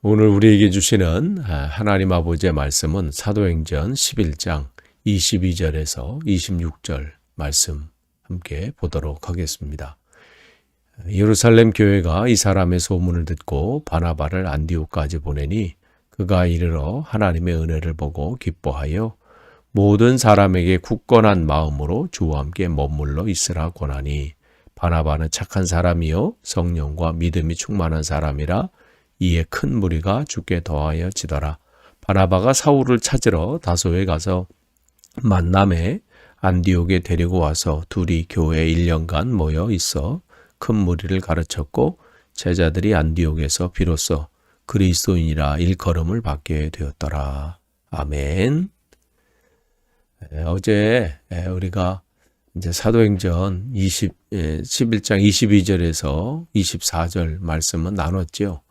오늘 우리에게 주시는 하나님 아버지의 말씀은 사도행전 11장 22절에서 26절 말씀 함께 보도록 하겠습니다. 예루살렘 교회가 이 사람의 소문을 듣고 바나바를 안디옥까지 보내니 그가 이르러 하나님의 은혜를 보고 기뻐하여 모든 사람에게 굳건한 마음으로 주와 함께 머물러 있으라 권하니 바나바는 착한 사람이요 성령과 믿음이 충만한 사람이라 이에 큰 무리가 주께 더하여 지더라. 바나바가 사울을 찾으러 다소에 가서 만남에 안디옥에 데리고 와서 둘이 교회에 1년간 모여 있어 큰 무리를 가르쳤고 제자들이 안디옥에서 비로소 그리스도인이라 일컬음을 받게 되었더라. 아멘. 어제 우리가 이제 사도행전 11장 22절에서 24절 말씀은 나눴죠.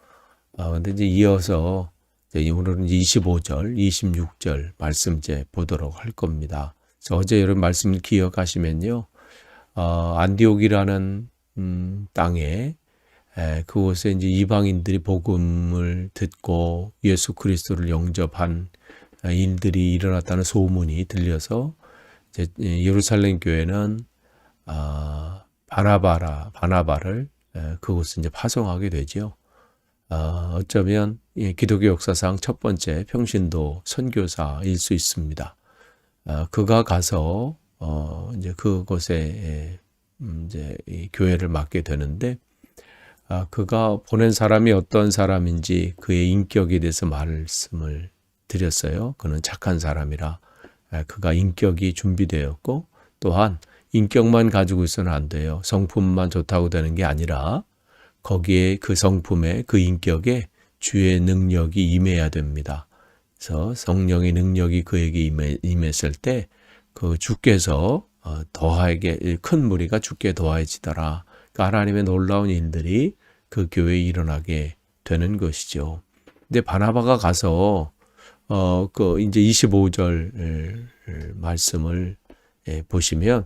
근데 이제 이어서 오늘은 25절, 26절 말씀 이제 보도록 할 겁니다. 그래서 어제 여러분 말씀을 기억하시면요, 안디옥이라는 땅에 그곳에 이제 이방인들이 복음을 듣고 예수 그리스도를 영접한 일들이 일어났다는 소문이 들려서 이제 예루살렘 교회는 바나바를 그곳에 이제 파송하게 되죠. 어쩌면 기독교 역사상 첫 번째 평신도 선교사일 수 있습니다. 그가 가서 이제 그곳에 이제 이 교회를 맡게 되는데, 그가 보낸 사람이 어떤 사람인지 그의 인격에 대해서 말씀을 드렸어요. 그는 착한 사람이라 그가 인격이 준비되었고, 또한 인격만 가지고 있어는 안 돼요. 성품만 좋다고 되는 게 아니라 거기에 그 성품에 그 인격에 주의 능력이 임해야 됩니다. 그래서 성령의 능력이 그에게 임했을 때 그 주께서 더하게 큰 무리가 주께 더해지더라. 그러니까 하나님의 놀라운 일들이 그 교회에 일어나게 되는 것이죠. 근데 바나바가 가서 그 이제 25절 말씀을 보시면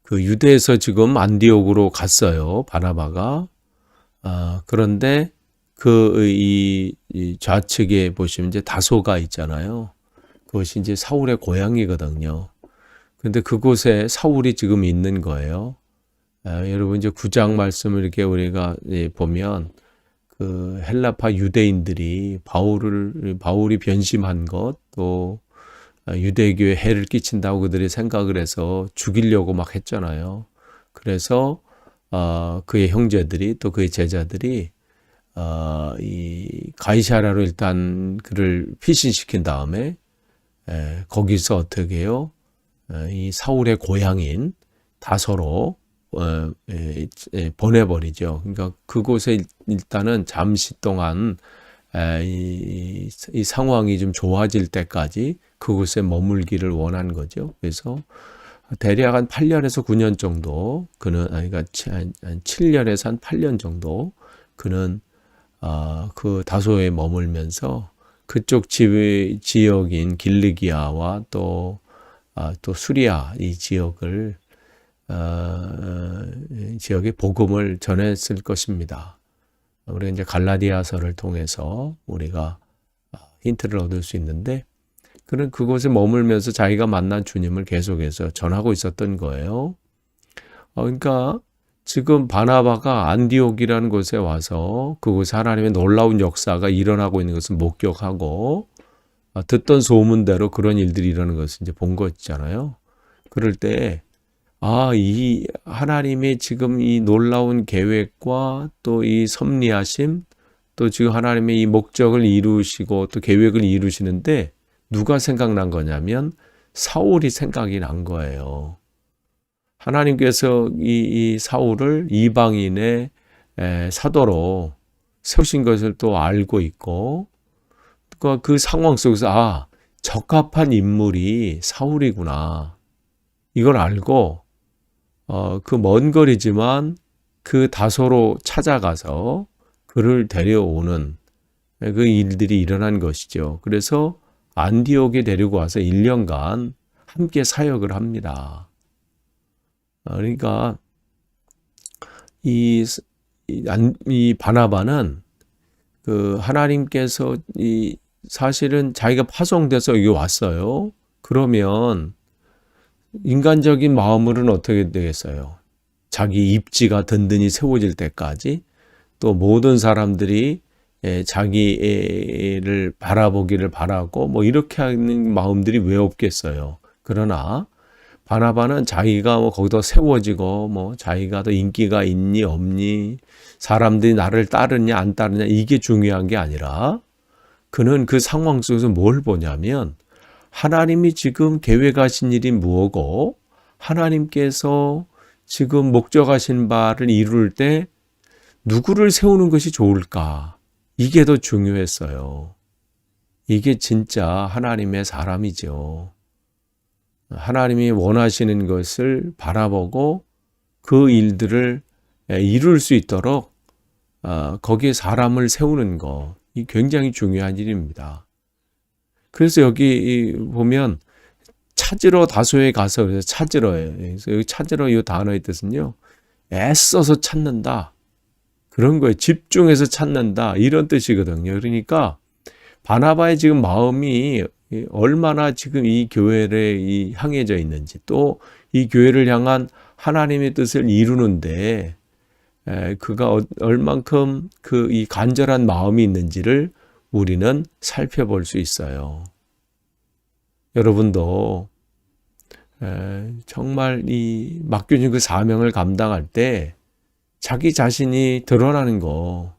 그 유대에서 지금 안디옥으로 갔어요. 바나바가. 그런데 이 좌측에 보시면 이제 다소가 있잖아요. 그것이 이제 사울의 고향이거든요. 근데 그곳에 사울이 지금 있는 거예요. 여러분 이제 9장 말씀을 이렇게 우리가 보면 그 헬라파 유대인들이 바울이 변심한 것, 또 유대교에 해를 끼친다고 그들이 생각을 해서 죽이려고 막 했잖아요. 그래서 그의 형제들이 또 그의 제자들이 이 가이사랴로 일단 그를 피신시킨 다음에 거기서 어떻게 해요? 이 사울의 고향인 다소로 보내버리죠. 그러니까 그곳에 일단은 잠시 동안 이 상황이 좀 좋아질 때까지 그곳에 머물기를 원한 거죠. 그래서 대략 한 8년에서 9년 정도 그러니까 한 7년에서 한 8년 정도 그는 그 다소에 머물면서 그쪽 지역인 길르기아와 또 수리아 이 지역에 복음을 전했을 것입니다. 우리가 이제 갈라디아서를 통해서 우리가 힌트를 얻을 수 있는데, 그는 그곳에 머물면서 자기가 만난 주님을 계속해서 전하고 있었던 거예요. 그러니까 지금 바나바가 안디옥이라는 곳에 와서 그곳에 하나님의 놀라운 역사가 일어나고 있는 것을 목격하고 듣던 소문대로 그런 일들이 일어나는 것을 이제 본 거잖아요. 그럴 때 이 하나님의 지금 이 놀라운 계획과 또 이 섭리하심, 또 지금 하나님의 이 목적을 이루시고 또 계획을 이루시는데 누가 생각난 거냐면 사울이 생각이 난 거예요. 하나님께서 이 사울을 이방인의 사도로 세우신 것을 또 알고 있고, 그 상황 속에서 적합한 인물이 사울이구나, 이걸 알고 그 먼 거리지만 그 다소로 찾아가서 그를 데려오는 그 일들이 일어난 것이죠. 그래서 안디옥에 데리고 와서 1년간 함께 사역을 합니다. 그러니까 이 이 바나바는 그 하나님께서 사실은 자기가 파송돼서 여기 왔어요. 그러면 인간적인 마음으로는 어떻게 되겠어요? 자기 입지가 든든히 세워질 때까지 또 모든 사람들이 자기를 바라보기를 바라고 뭐 이렇게 하는 마음들이 왜 없겠어요. 그러나 바나바는 자기가 뭐 거기다 세워지고 뭐 자기가 더 인기가 있니 없니 사람들이 나를 따르냐 안 따르냐 이게 중요한 게 아니라 그는 그 상황 속에서 뭘 보냐면 하나님이 지금 계획하신 일이 무엇고 하나님께서 지금 목적하신 바를 이룰 때 누구를 세우는 것이 좋을까? 이게 더 중요했어요. 이게 진짜 하나님의 사람이죠. 하나님이 원하시는 것을 바라보고 그 일들을 이룰 수 있도록 거기에 사람을 세우는 거, 이 굉장히 중요한 일입니다. 그래서 여기 보면 찾으러 다소에 가서 그래서 찾으러예요. 그래서 여기 찾으러 이 단어의 뜻은요, 애써서 찾는다. 그런 거예요. 집중해서 찾는다. 이런 뜻이거든요. 그러니까 바나바의 지금 마음이 얼마나 지금 이 교회를 향해져 있는지 또 이 교회를 향한 하나님의 뜻을 이루는데 그가 얼만큼 그 이 간절한 마음이 있는지를 우리는 살펴볼 수 있어요. 여러분도 정말 이 맡겨진 그 사명을 감당할 때 자기 자신이 드러나는 거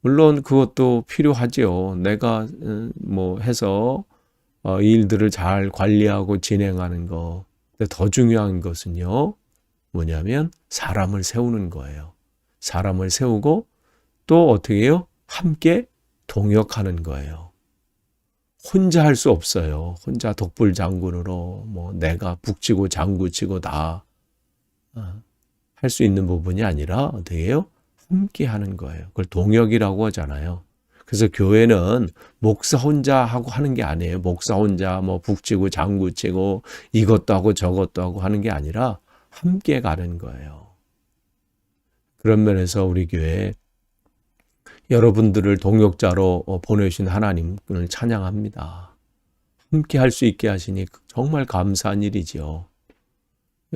물론 그것도 필요하죠. 내가 뭐 해서 이 일들을 잘 관리하고 진행하는 거. 근데 더 중요한 것은요. 뭐냐면 사람을 세우는 거예요. 사람을 세우고 또 어떻게 해요? 함께 동역하는 거예요. 혼자 할 수 없어요. 혼자 독불장군으로 뭐 내가 북치고 장구치고 다 할 수 있는 부분이 아니라 어떻게 해요? 함께 하는 거예요. 그걸 동역이라고 하잖아요. 그래서 교회는 목사 혼자 하고 하는 게 아니에요. 목사 혼자 뭐 북치고 장구치고 이것도 하고 저것도 하고 하는 게 아니라 함께 가는 거예요. 그런 면에서 우리 교회 여러분들을 동역자로 보내주신 하나님을 찬양합니다. 함께 할 수 있게 하시니 정말 감사한 일이지요.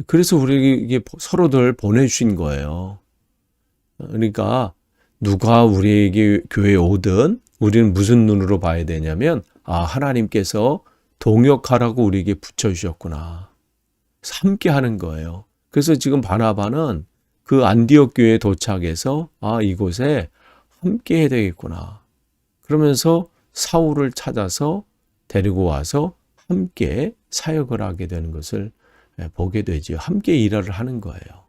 그래서 우리에게 서로들 보내주신 거예요. 그러니까 누가 우리에게 교회에 오든 우리는 무슨 눈으로 봐야 되냐면 하나님께서 동역하라고 우리에게 붙여주셨구나. 함께 하는 거예요. 그래서 지금 바나바는 그 안디옥 교회에 도착해서 이곳에 함께 해야 되겠구나. 그러면서 사울을 찾아서 데리고 와서 함께 사역을 하게 되는 것을 보게 되죠. 함께 일을 하는 거예요.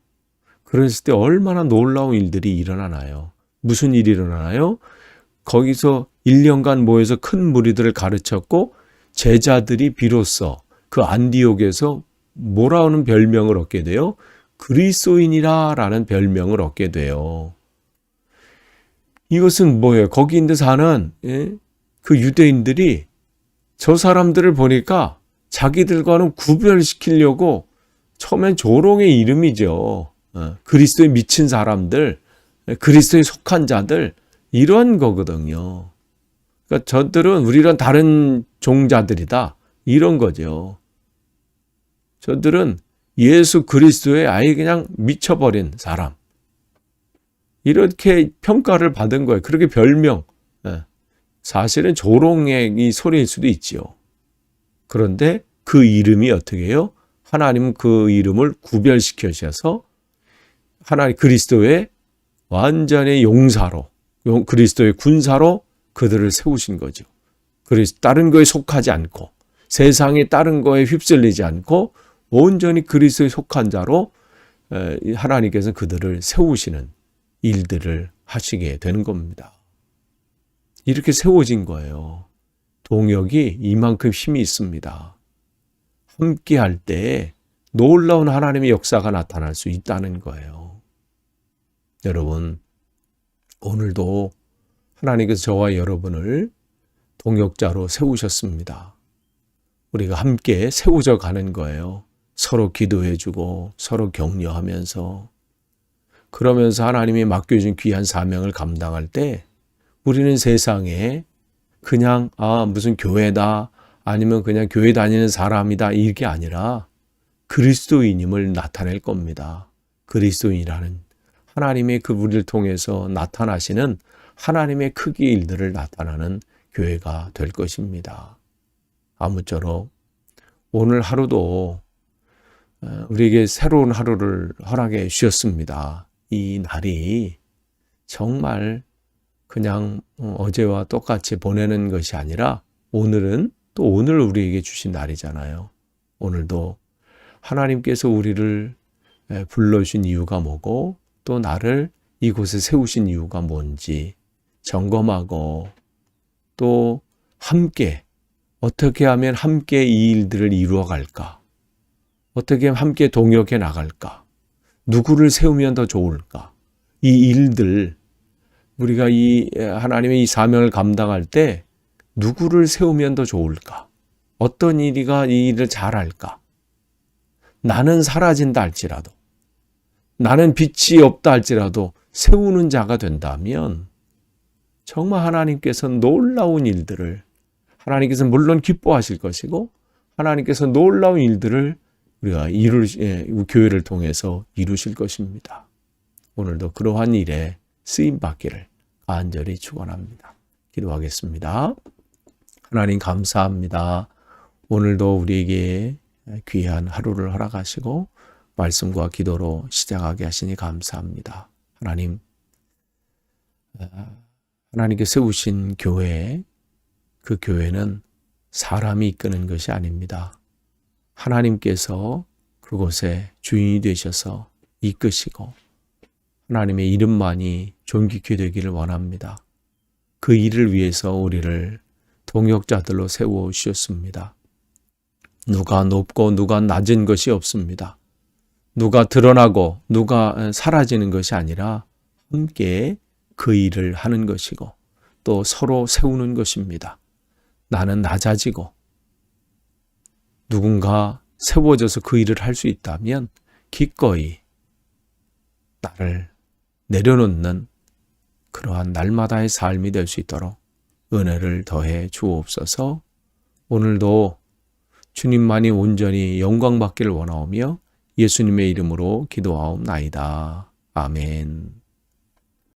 그랬을 때 얼마나 놀라운 일들이 일어나나요? 무슨 일이 일어나나요? 거기서 1년간 모여서 큰 무리들을 가르쳤고 제자들이 비로소 그 안디옥에서 뭐라는 별명을 얻게 돼요? 그리스도인이라는 별명을 얻게 돼요. 이것은 뭐예요? 거기 있는 사는 그 유대인들이 저 사람들을 보니까 자기들과는 구별시키려고 처음엔 조롱의 이름이죠. 그리스도에 미친 사람들, 그리스도에 속한 자들 이런 거거든요. 그러니까 저들은 우리랑 다른 종자들이다 이런 거죠. 저들은 예수 그리스도에 아예 그냥 미쳐버린 사람. 이렇게 평가를 받은 거예요. 그렇게 별명. 사실은 조롱의 이 소리일 수도 있지요. 그런데 그 이름이 어떻게 해요? 하나님은 그 이름을 구별시켜주셔서 하나님 그리스도의 완전히 용사로, 그리스도의 군사로 그들을 세우신 거죠. 그래서 다른 거에 속하지 않고 세상의 다른 거에 휩쓸리지 않고 온전히 그리스도에 속한 자로 하나님께서 그들을 세우시는 일들을 하시게 되는 겁니다. 이렇게 세워진 거예요. 동역이 이만큼 힘이 있습니다. 함께 할 때 놀라운 하나님의 역사가 나타날 수 있다는 거예요. 여러분, 오늘도 하나님께서 저와 여러분을 동역자로 세우셨습니다. 우리가 함께 세워져 가는 거예요. 서로 기도해주고 서로 격려하면서 그러면서 하나님이 맡겨준 귀한 사명을 감당할 때 우리는 세상에 그냥 무슨 교회다 아니면 그냥 교회 다니는 사람이다 이게 아니라 그리스도인임을 나타낼 겁니다. 그리스도인이라는 하나님의 그 우리를 통해서 나타나시는 하나님의 크기의 일들을 나타나는 교회가 될 것입니다. 아무쪼록 오늘 하루도 우리에게 새로운 하루를 허락해 주셨습니다. 이 날이 정말 그냥 어제와 똑같이 보내는 것이 아니라 오늘은 또 오늘 우리에게 주신 날이잖아요. 오늘도 하나님께서 우리를 불러주신 이유가 뭐고 또 나를 이곳에 세우신 이유가 뭔지 점검하고 또 함께 어떻게 하면 함께 이 일들을 이루어갈까? 어떻게 하면 함께 동역해 나갈까? 누구를 세우면 더 좋을까? 이 일들 우리가 이 하나님의 이 사명을 감당할 때 누구를 세우면 더 좋을까? 어떤 일이가 이 일을 잘할까? 나는 사라진다 할지라도 나는 빛이 없다 할지라도 세우는 자가 된다면 정말 하나님께서 놀라운 일들을 하나님께서 물론 기뻐하실 것이고 하나님께서 놀라운 일들을 우리가 교회를 통해서 이루실 것입니다. 오늘도 그러한 일에 쓰임 받기를 간절히 축원합니다. 기도하겠습니다. 하나님 감사합니다. 오늘도 우리에게 귀한 하루를 허락하시고 말씀과 기도로 시작하게 하시니 감사합니다. 하나님께 세우신 교회, 그 교회는 사람이 이끄는 것이 아닙니다. 하나님께서 그곳에 주인이 되셔서 이끄시고 하나님의 이름만이 존귀케 되기를 원합니다. 그 일을 위해서 우리를 동역자들로 세워 주셨습니다. 누가 높고 누가 낮은 것이 없습니다. 누가 드러나고 누가 사라지는 것이 아니라 함께 그 일을 하는 것이고 또 서로 세우는 것입니다. 나는 낮아지고 누군가 세워져서 그 일을 할 수 있다면 기꺼이 나를 내려놓는 그러한 날마다의 삶이 될 수 있도록 은혜를 더해 주옵소서. 오늘도 주님만이 온전히 영광받기를 원하오며 예수님의 이름으로 기도하옵나이다. 아멘.